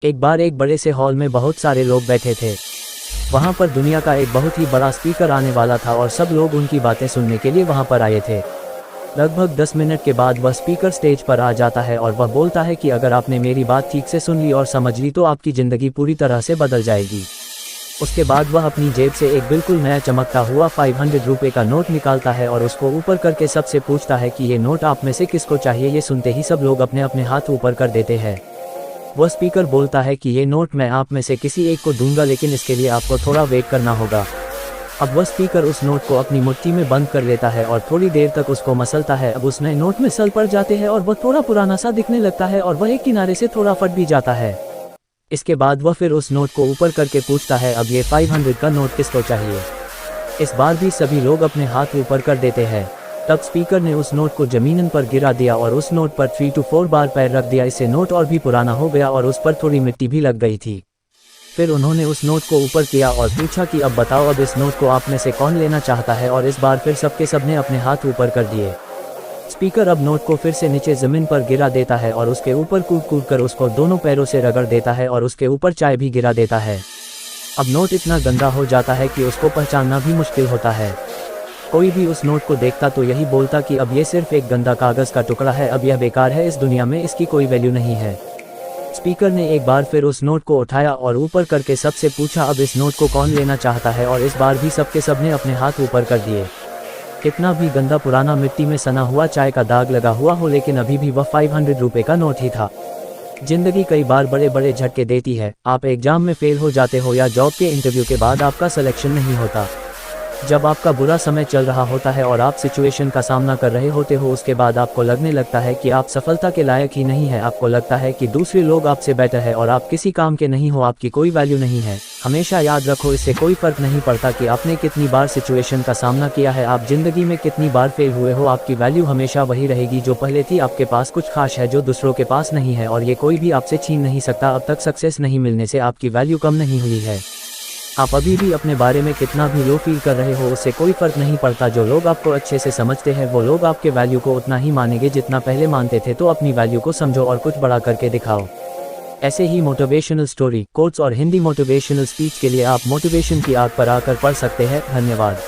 एक बार एक बड़े से हॉल में बहुत सारे लोग बैठे थे। वहाँ पर दुनिया का एक बहुत ही बड़ा स्पीकर आने वाला था और सब लोग उनकी बातें सुनने के लिए वहाँ पर आए थे। लगभग 10 मिनट के बाद वह स्पीकर स्टेज पर आ जाता है और वह बोलता है कि अगर आपने मेरी बात ठीक से सुन ली और समझ ली तो आपकी ज़िंदगी पूरी तरह से बदल जाएगी। उसके बाद वह अपनी जेब से एक बिल्कुल नया चमकता हुआ 500 रुपये का नोट निकालता है और उसको ऊपर करके सबसे पूछता है कि ये नोट आप में से किसको चाहिए। ये सुनते ही सब लोग अपने अपने हाथ ऊपर कर देते हैं। वह स्पीकर बोलता है कि ये नोट मैं आप में से किसी एक को दूंगा, लेकिन इसके लिए आपको थोड़ा वेट करना होगा। अब वह स्पीकर उस नोट को अपनी मुट्ठी में बंद कर लेता है और थोड़ी देर तक उसको मसलता है। अब उस नए नोट में सल पड़ जाते हैं और वह थोड़ा पुराना सा दिखने लगता है और वह एक किनारे से थोड़ा फट भी जाता है। इसके बाद वह फिर उस नोट को ऊपर करके पूछता है, अब ये 500 का नोट किसको चाहिए। इस बार भी सभी लोग अपने हाथ ऊपर कर देते हैं। तब स्पीकर ने उस नोट को जमीन पर गिरा दिया और उस नोट पर 3 to 4 बार पैर रख दिया। इससे नोट और भी पुराना हो गया और उस पर थोड़ी मिट्टी भी लग गई थी। फिर उन्होंने उस नोट को ऊपर किया और पूछा कि अब बताओ, अब इस नोट को आप में से कौन लेना चाहता है। और इस बार फिर सबने अपने हाथ ऊपर कर दिए। स्पीकर अब नोट को फिर से नीचे ज़मीन पर गिरा देता है और उसके ऊपर कूद कूद कर उसको दोनों पैरों से रगड़ देता है और उसके ऊपर चाय भी गिरा देता है। अब नोट इतना गंदा हो जाता है कि उसको पहचानना भी मुश्किल होता है। कोई भी उस नोट को देखता तो यही बोलता कि अब ये सिर्फ एक गंदा कागज़ का टुकड़ा है, अब यह बेकार है, इस दुनिया में इसकी कोई वैल्यू नहीं है। स्पीकर ने एक बार फिर उस नोट को उठाया और ऊपर करके सबसे पूछा, अब इस नोट को कौन लेना चाहता है। और इस बार भी सबने अपने हाथ ऊपर कर दिए। कितना भी गंदा पुराना मिट्टी में सना हुआ चाय का दाग लगा हुआ हो, लेकिन अभी भी वह 500 रुपये का नोट ही था। जिंदगी कई बार बड़े बड़े झटके देती है। आप एग्जाम में फेल हो जाते हो या जॉब के इंटरव्यू के बाद आपका सिलेक्शन नहीं होता। जब आपका बुरा समय चल रहा होता है और आप सिचुएशन का सामना कर रहे होते हो, उसके बाद आपको लगने लगता है कि आप सफलता के लायक ही नहीं है। आपको लगता है कि दूसरे लोग आपसे बेटर है और आप किसी काम के नहीं हो, आपकी कोई वैल्यू नहीं है। हमेशा याद रखो, इससे कोई फर्क नहीं पड़ता कि आपने कितनी बार सिचुएशन का सामना किया है, आप जिंदगी में कितनी बार फेल हुए हो, आपकी वैल्यू हमेशा वही रहेगी जो पहले थी। आपके पास कुछ खास है जो दूसरों के पास नहीं है और ये कोई भी आपसे छीन नहीं सकता। अब तक सक्सेस नहीं मिलने से आपकी वैल्यू कम नहीं हुई है। आप अभी भी अपने बारे में कितना भी लो फील कर रहे हो, उससे कोई फर्क नहीं पड़ता। जो लोग आपको अच्छे से समझते हैं वो लोग आपके वैल्यू को उतना ही मानेंगे जितना पहले मानते थे। तो अपनी वैल्यू को समझो और कुछ बड़ा करके दिखाओ। ऐसे ही मोटिवेशनल स्टोरी, कोट्स और हिंदी मोटिवेशनल स्पीच के लिए आप मोटिवेशन की आग पर आकर पढ़ सकते हैं। धन्यवाद।